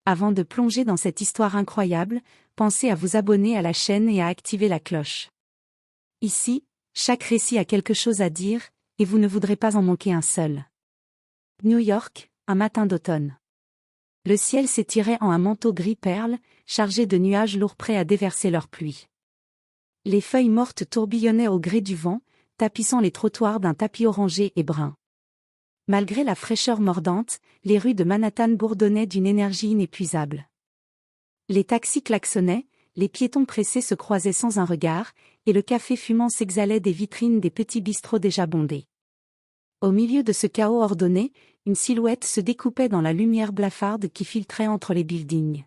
Avant de plonger dans cette histoire incroyable, pensez à vous abonner à la chaîne et à activer la cloche. Ici, chaque récit a quelque chose à dire, et vous ne voudrez pas en manquer un seul. New York, un matin d'automne. Le ciel s'étirait en un manteau gris perle, chargé de nuages lourds prêts à déverser leur pluie. Les feuilles mortes tourbillonnaient au gré du vent, tapissant les trottoirs d'un tapis orangé et brun. Malgré la fraîcheur mordante, les rues de Manhattan bourdonnaient d'une énergie inépuisable. Les taxis klaxonnaient, les piétons pressés se croisaient sans un regard, et le café fumant s'exhalait des vitrines des petits bistrots déjà bondés. Au milieu de ce chaos ordonné, une silhouette se découpait dans la lumière blafarde qui filtrait entre les buildings.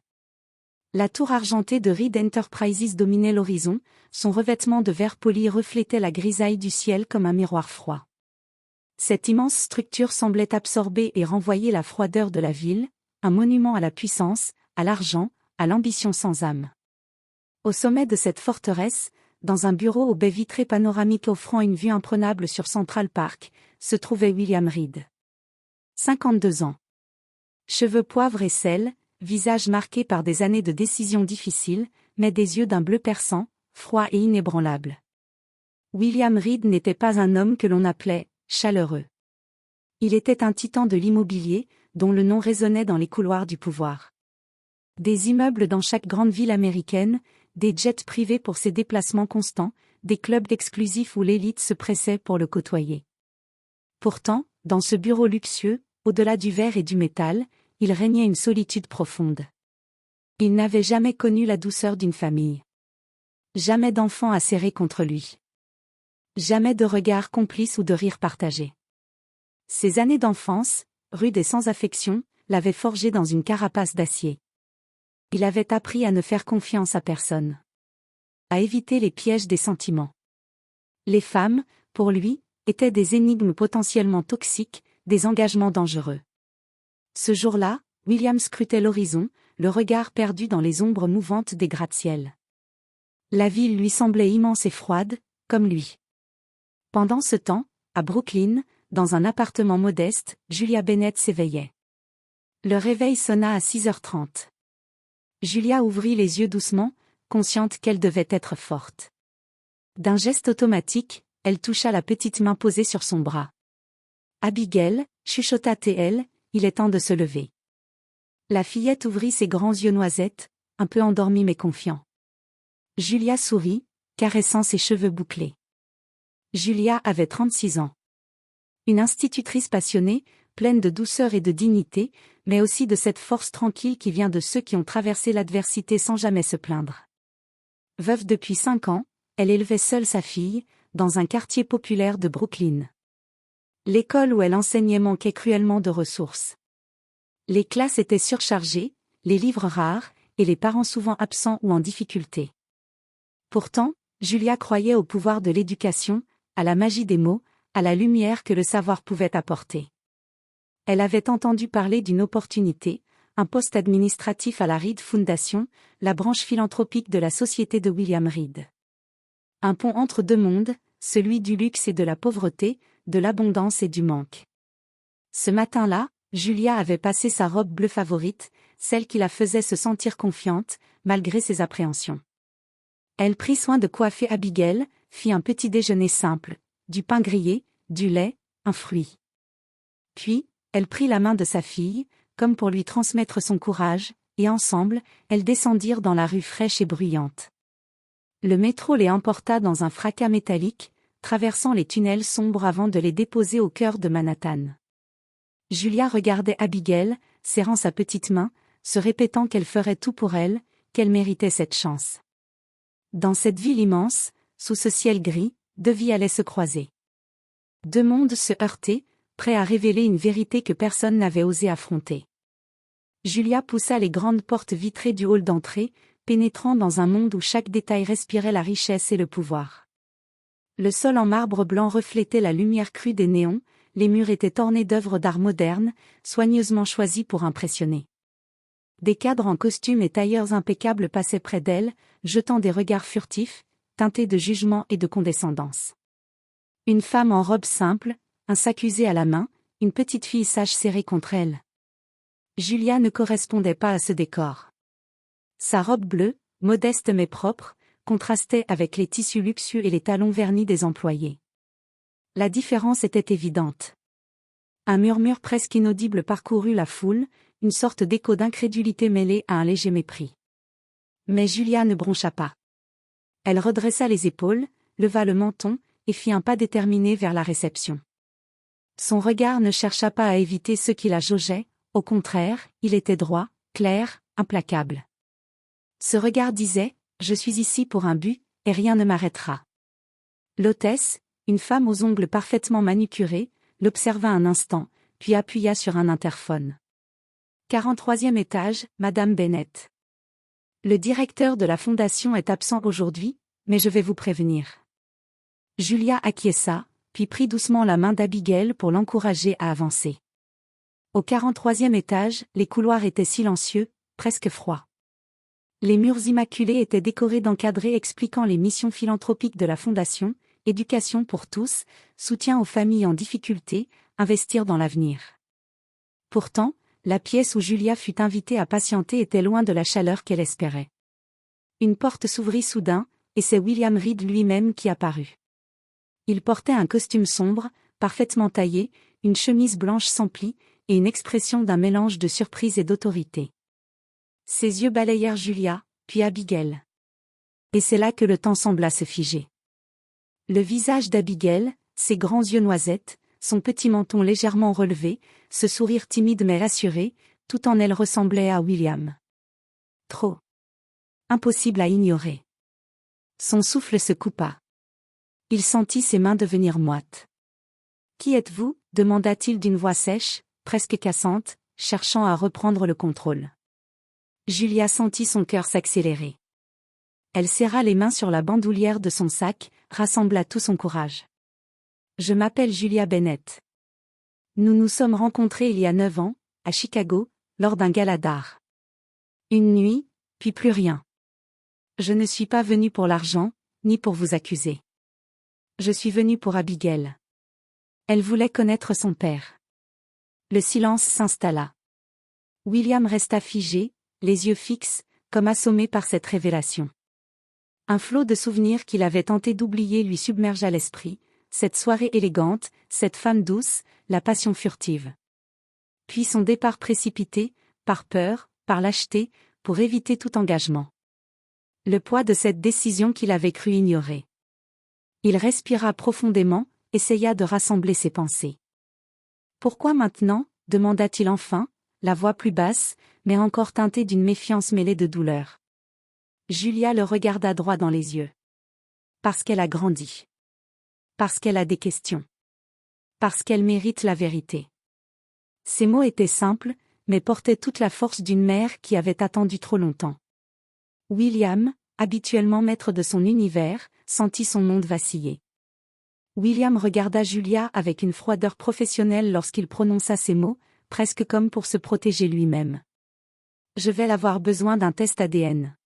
La tour argentée de Reed Enterprises dominait l'horizon, son revêtement de verre poli reflétait la grisaille du ciel comme un miroir froid. Cette immense structure semblait absorber et renvoyer la froideur de la ville, un monument à la puissance, à l'argent, à l'ambition sans âme. Au sommet de cette forteresse, dans un bureau aux baies vitrées panoramiques offrant une vue imprenable sur Central Park, se trouvait William Reed. 52 ans. Cheveux poivre et sel, visage marqué par des années de décisions difficiles, mais des yeux d'un bleu perçant, froid et inébranlable. William Reed n'était pas un homme que l'on appelait chaleureux. Il était un titan de l'immobilier, dont le nom résonnait dans les couloirs du pouvoir. Des immeubles dans chaque grande ville américaine, des jets privés pour ses déplacements constants, des clubs exclusifs où l'élite se pressait pour le côtoyer. Pourtant, dans ce bureau luxueux, au-delà du verre et du métal, il régnait une solitude profonde. Il n'avait jamais connu la douceur d'une famille. Jamais d'enfants à serrer contre lui. Jamais de regard complice ou de rire partagé. Ses années d'enfance, rudes et sans affection, l'avaient forgé dans une carapace d'acier. Il avait appris à ne faire confiance à personne. À éviter les pièges des sentiments. Les femmes, pour lui, étaient des énigmes potentiellement toxiques, des engagements dangereux. Ce jour-là, William scrutait l'horizon, le regard perdu dans les ombres mouvantes des gratte-ciel. La ville lui semblait immense et froide, comme lui. Pendant ce temps, à Brooklyn, dans un appartement modeste, Julia Bennett s'éveillait. Le réveil sonna à 6h30. Julia ouvrit les yeux doucement, consciente qu'elle devait être forte. D'un geste automatique, elle toucha la petite main posée sur son bras. « Abigail », chuchota-t-elle, « il est temps de se lever. » La fillette ouvrit ses grands yeux noisettes, un peu endormis mais confiants. Julia sourit, caressant ses cheveux bouclés. Julia avait 36 ans. Une institutrice passionnée, pleine de douceur et de dignité, mais aussi de cette force tranquille qui vient de ceux qui ont traversé l'adversité sans jamais se plaindre. Veuve depuis 5 ans, elle élevait seule sa fille, dans un quartier populaire de Brooklyn. L'école où elle enseignait manquait cruellement de ressources. Les classes étaient surchargées, les livres rares, et les parents souvent absents ou en difficulté. Pourtant, Julia croyait au pouvoir de l'éducation, à la magie des mots, à la lumière que le savoir pouvait apporter. Elle avait entendu parler d'une opportunité, un poste administratif à la Reed Foundation, la branche philanthropique de la société de William Reed. Un pont entre deux mondes, celui du luxe et de la pauvreté, de l'abondance et du manque. Ce matin-là, Julia avait passé sa robe bleue favorite, celle qui la faisait se sentir confiante, malgré ses appréhensions. Elle prit soin de coiffer Abigail, fit un petit déjeuner simple, du pain grillé, du lait, un fruit. Puis, elle prit la main de sa fille, comme pour lui transmettre son courage, et ensemble, elles descendirent dans la rue fraîche et bruyante. Le métro les emporta dans un fracas métallique, traversant les tunnels sombres avant de les déposer au cœur de Manhattan. Julia regardait Abigail, serrant sa petite main, se répétant qu'elle ferait tout pour elle, qu'elle méritait cette chance. Dans cette ville immense, sous ce ciel gris, deux vies allaient se croiser. Deux mondes se heurtaient, prêts à révéler une vérité que personne n'avait osé affronter. Julia poussa les grandes portes vitrées du hall d'entrée, pénétrant dans un monde où chaque détail respirait la richesse et le pouvoir. Le sol en marbre blanc reflétait la lumière crue des néons, les murs étaient ornés d'œuvres d'art modernes, soigneusement choisies pour impressionner. Des cadres en costumes et tailleurs impeccables passaient près d'elle, jetant des regards furtifs, teintés de jugement et de condescendance. Une femme en robe simple, un sac usé à la main, une petite fille sage serrée contre elle. Julia ne correspondait pas à ce décor. Sa robe bleue, modeste mais propre, contrastait avec les tissus luxueux et les talons vernis des employés. La différence était évidente. Un murmure presque inaudible parcourut la foule, une sorte d'écho d'incrédulité mêlée à un léger mépris. Mais Julia ne broncha pas. Elle redressa les épaules, leva le menton, et fit un pas déterminé vers la réception. Son regard ne chercha pas à éviter ceux qui la jaugeaient, au contraire, il était droit, clair, implacable. Ce regard disait, « Je suis ici pour un but, et rien ne m'arrêtera. » L'hôtesse, une femme aux ongles parfaitement manucurés, l'observa un instant, puis appuya sur un interphone. 43e étage, Madame Bennett. Le directeur de la fondation est absent aujourd'hui, mais je vais vous prévenir. Julia acquiesça, puis prit doucement la main d'Abigail pour l'encourager à avancer. Au 43e étage, les couloirs étaient silencieux, presque froids. Les murs immaculés étaient décorés d'encadrés expliquant les missions philanthropiques de la fondation, éducation pour tous, soutien aux familles en difficulté, investir dans l'avenir. Pourtant, la pièce où Julia fut invitée à patienter était loin de la chaleur qu'elle espérait. Une porte s'ouvrit soudain, et c'est William Reed lui-même qui apparut. Il portait un costume sombre, parfaitement taillé, une chemise blanche sans plis, et une expression d'un mélange de surprise et d'autorité. Ses yeux balayèrent Julia, puis Abigail. Et c'est là que le temps sembla se figer. Le visage d'Abigail, ses grands yeux noisettes, son petit menton légèrement relevé, ce sourire timide mais rassuré, tout en elle ressemblait à William. Trop. Impossible à ignorer. Son souffle se coupa. Il sentit ses mains devenir moites. « Qui êtes-vous » demanda-t-il d'une voix sèche, presque cassante, cherchant à reprendre le contrôle. Julia sentit son cœur s'accélérer. Elle serra les mains sur la bandoulière de son sac, rassembla tout son courage. « Je m'appelle Julia Bennett. Nous nous sommes rencontrés il y a 9 ans, à Chicago, lors d'un gala d'art. Une nuit, puis plus rien. Je ne suis pas venue pour l'argent, ni pour vous accuser. Je suis venue pour Abigail. » Elle voulait connaître son père. Le silence s'installa. William resta figé, les yeux fixes, comme assommé par cette révélation. Un flot de souvenirs qu'il avait tenté d'oublier lui submergea l'esprit, cette soirée élégante, cette femme douce, la passion furtive. Puis son départ précipité, par peur, par lâcheté, pour éviter tout engagement. Le poids de cette décision qu'il avait cru ignorer. Il respira profondément, essaya de rassembler ses pensées. « Pourquoi maintenant » demanda-t-il enfin, la voix plus basse, mais encore teintée d'une méfiance mêlée de douleur. Julia le regarda droit dans les yeux. Parce qu'elle a grandi. Parce qu'elle a des questions. Parce qu'elle mérite la vérité. Ces mots étaient simples, mais portaient toute la force d'une mère qui avait attendu trop longtemps. William, habituellement maître de son univers, sentit son monde vaciller. William regarda Julia avec une froideur professionnelle lorsqu'il prononça ces mots, presque comme pour se protéger lui-même. « Je vais avoir besoin d'un test ADN. »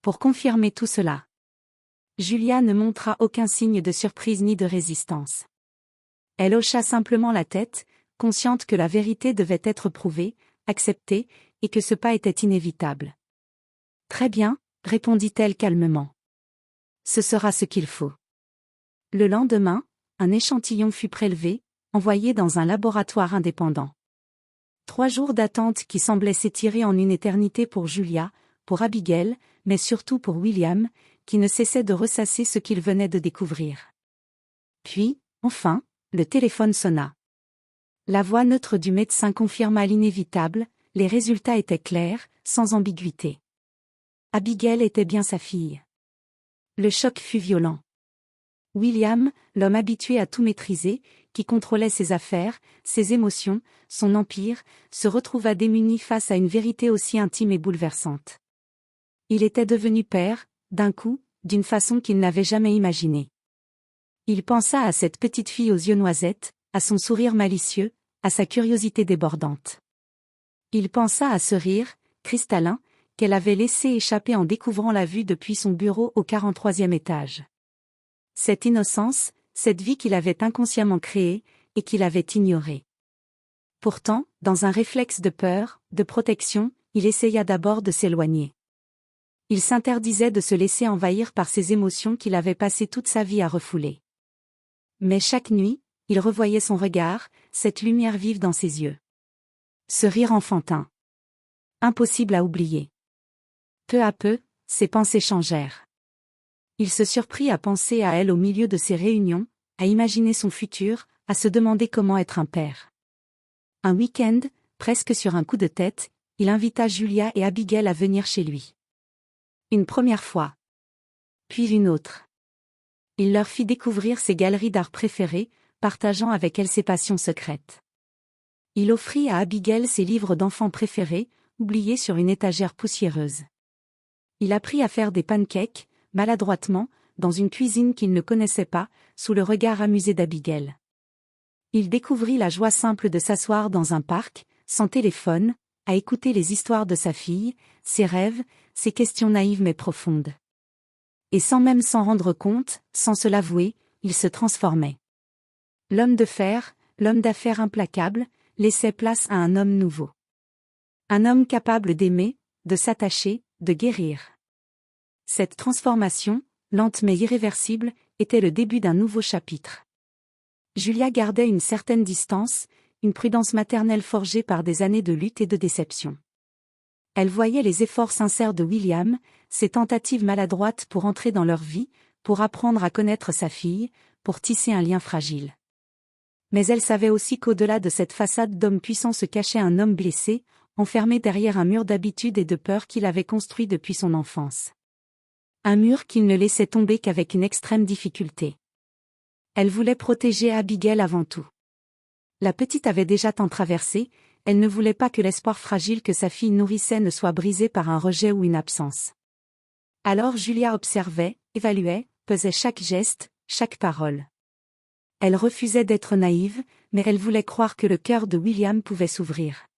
Pour confirmer tout cela. Julia ne montra aucun signe de surprise ni de résistance. Elle hocha simplement la tête, consciente que la vérité devait être prouvée, acceptée, et que ce pas était inévitable. « Très bien, » répondit-elle calmement. « Ce sera ce qu'il faut. » Le lendemain, un échantillon fut prélevé, envoyé dans un laboratoire indépendant. 3 jours d'attente qui semblaient s'étirer en une éternité pour Julia, pour Abigail, mais surtout pour William, qui ne cessait de ressasser ce qu'il venait de découvrir. Puis, enfin, le téléphone sonna. La voix neutre du médecin confirma l'inévitable, les résultats étaient clairs, sans ambiguïté. Abigail était bien sa fille. Le choc fut violent. William, l'homme habitué à tout maîtriser, qui contrôlait ses affaires, ses émotions, son empire, se retrouva démuni face à une vérité aussi intime et bouleversante. Il était devenu père, d'un coup, d'une façon qu'il n'avait jamais imaginée. Il pensa à cette petite fille aux yeux noisettes, à son sourire malicieux, à sa curiosité débordante. Il pensa à ce rire, cristallin, qu'elle avait laissé échapper en découvrant la vue depuis son bureau au 43e étage. Cette innocence, cette vie qu'il avait inconsciemment créée, et qu'il avait ignorée. Pourtant, dans un réflexe de peur, de protection, il essaya d'abord de s'éloigner. Il s'interdisait de se laisser envahir par ces émotions qu'il avait passé toute sa vie à refouler. Mais chaque nuit, il revoyait son regard, cette lumière vive dans ses yeux. Ce rire enfantin. Impossible à oublier. Peu à peu, ses pensées changèrent. Il se surprit à penser à elle au milieu de ces réunions, à imaginer son futur, à se demander comment être un père. Un week-end, presque sur un coup de tête, il invita Julia et Abigail à venir chez lui. Une première fois. Puis une autre. Il leur fit découvrir ses galeries d'art préférées, partageant avec elles ses passions secrètes. Il offrit à Abigail ses livres d'enfants préférés, oubliés sur une étagère poussiéreuse. Il apprit à faire des pancakes, maladroitement, dans une cuisine qu'il ne connaissait pas, sous le regard amusé d'Abigail. Il découvrit la joie simple de s'asseoir dans un parc, sans téléphone, à écouter les histoires de sa fille, ses rêves, ses questions naïves mais profondes. Et sans même s'en rendre compte, sans se l'avouer, il se transformait. L'homme de fer, l'homme d'affaires implacable, laissait place à un homme nouveau. Un homme capable d'aimer, de s'attacher, de guérir. Cette transformation, lente mais irréversible, était le début d'un nouveau chapitre. Julia gardait une certaine distance, une prudence maternelle forgée par des années de lutte et de déception. Elle voyait les efforts sincères de William, ses tentatives maladroites pour entrer dans leur vie, pour apprendre à connaître sa fille, pour tisser un lien fragile. Mais elle savait aussi qu'au-delà de cette façade d'homme puissant se cachait un homme blessé, enfermé derrière un mur d'habitude et de peur qu'il avait construit depuis son enfance. Un mur qu'il ne laissait tomber qu'avec une extrême difficulté. Elle voulait protéger Abigail avant tout. La petite avait déjà tant traversé, elle ne voulait pas que l'espoir fragile que sa fille nourrissait ne soit brisé par un rejet ou une absence. Alors Julia observait, évaluait, pesait chaque geste, chaque parole. Elle refusait d'être naïve, mais elle voulait croire que le cœur de William pouvait s'ouvrir.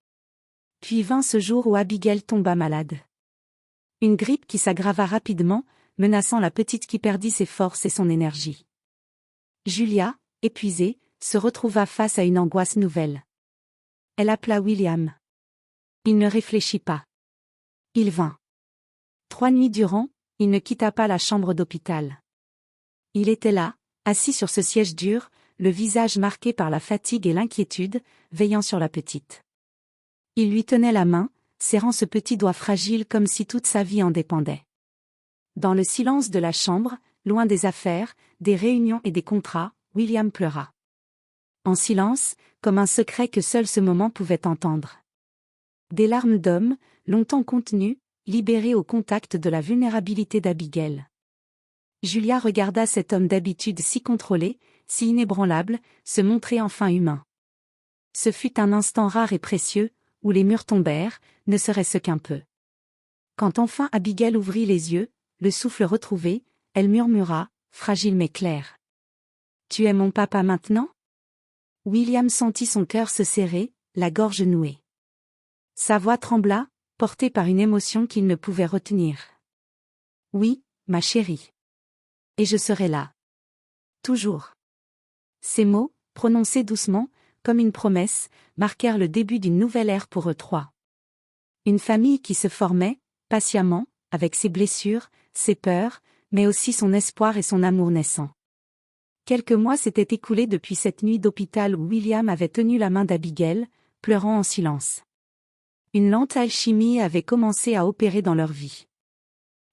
Puis vint ce jour où Abigail tomba malade. Une grippe qui s'aggrava rapidement, menaçant la petite qui perdit ses forces et son énergie. Julia, épuisée, se retrouva face à une angoisse nouvelle. Elle appela William. Il ne réfléchit pas. Il vint. 3 nuits durant, il ne quitta pas la chambre d'hôpital. Il était là, assis sur ce siège dur, le visage marqué par la fatigue et l'inquiétude, veillant sur la petite. Il lui tenait la main, serrant ce petit doigt fragile comme si toute sa vie en dépendait. Dans le silence de la chambre, loin des affaires, des réunions et des contrats, William pleura. En silence, comme un secret que seul ce moment pouvait entendre. Des larmes d'homme, longtemps contenues, libérées au contact de la vulnérabilité d'Abigail. Julia regarda cet homme d'habitude si contrôlé, si inébranlable, se montrer enfin humain. Ce fut un instant rare et précieux, où les murs tombèrent, ne serait-ce qu'un peu. Quand enfin Abigail ouvrit les yeux, le souffle retrouvé, elle murmura, fragile mais claire. « Tu es mon papa maintenant ?» William sentit son cœur se serrer, la gorge nouée. Sa voix trembla, portée par une émotion qu'il ne pouvait retenir. « Oui, ma chérie. Et je serai là. Toujours. » Ces mots, prononcés doucement, comme une promesse, marquèrent le début d'une nouvelle ère pour eux trois. Une famille qui se formait, patiemment, avec ses blessures, ses peurs, mais aussi son espoir et son amour naissant. Quelques mois s'étaient écoulés depuis cette nuit d'hôpital où William avait tenu la main d'Abigail, pleurant en silence. Une lente alchimie avait commencé à opérer dans leur vie.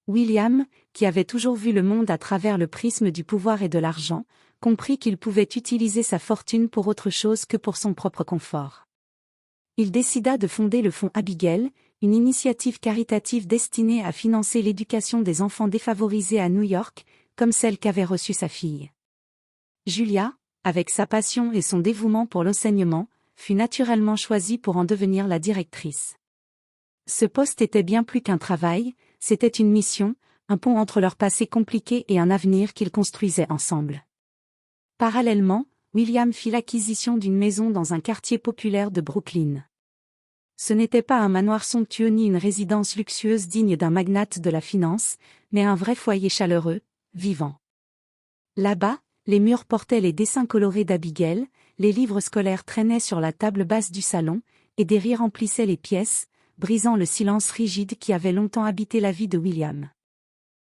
William, qui avait toujours vu le monde à travers le prisme du pouvoir et de l'argent, comprit qu'il pouvait utiliser sa fortune pour autre chose que pour son propre confort. Il décida de fonder le Fonds Abigail, une initiative caritative destinée à financer l'éducation des enfants défavorisés à New York, comme celle qu'avait reçue sa fille. Julia, avec sa passion et son dévouement pour l'enseignement, fut naturellement choisie pour en devenir la directrice. Ce poste était bien plus qu'un travail, c'était une mission, un pont entre leur passé compliqué et un avenir qu'ils construisaient ensemble. Parallèlement, William fit l'acquisition d'une maison dans un quartier populaire de Brooklyn. Ce n'était pas un manoir somptueux ni une résidence luxueuse digne d'un magnate de la finance, mais un vrai foyer chaleureux, vivant. Là-bas, les murs portaient les dessins colorés d'Abigail, les livres scolaires traînaient sur la table basse du salon, et des rires emplissaient les pièces, brisant le silence rigide qui avait longtemps habité la vie de William.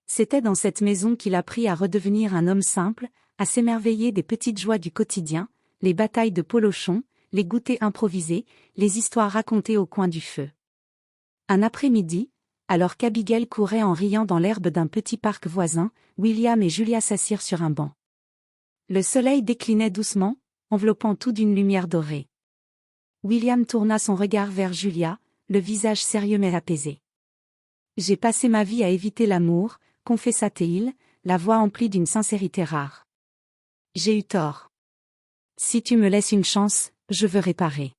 C'était dans cette maison qu'il apprit à redevenir un homme simple, à s'émerveiller des petites joies du quotidien, les batailles de polochons, les goûters improvisés, les histoires racontées au coin du feu. Un après-midi, alors qu'Abigail courait en riant dans l'herbe d'un petit parc voisin, William et Julia s'assirent sur un banc. Le soleil déclinait doucement, enveloppant tout d'une lumière dorée. William tourna son regard vers Julia, le visage sérieux mais apaisé. « J'ai passé ma vie à éviter l'amour », confessa-t-il, la voix emplie d'une sincérité rare. « J'ai eu tort. Si tu me laisses une chance, je veux réparer. »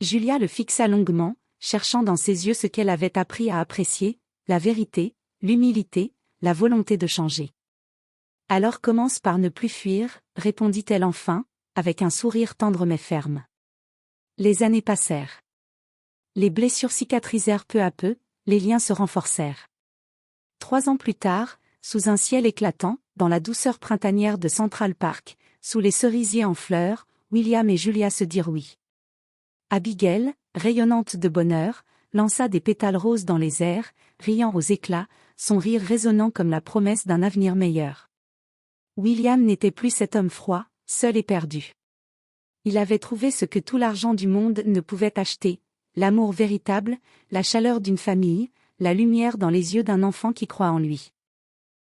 Julia le fixa longuement, cherchant dans ses yeux ce qu'elle avait appris à apprécier, la vérité, l'humilité, la volonté de changer. « Alors commence par ne plus fuir, » répondit-elle enfin, avec un sourire tendre mais ferme. Les années passèrent. Les blessures cicatrisèrent peu à peu, les liens se renforcèrent. 3 ans plus tard, sous un ciel éclatant, dans la douceur printanière de Central Park, sous les cerisiers en fleurs, William et Julia se dirent oui. Abigail, rayonnante de bonheur, lança des pétales roses dans les airs, riant aux éclats, son rire résonnant comme la promesse d'un avenir meilleur. William n'était plus cet homme froid, seul et perdu. Il avait trouvé ce que tout l'argent du monde ne pouvait acheter, l'amour véritable, la chaleur d'une famille, la lumière dans les yeux d'un enfant qui croit en lui.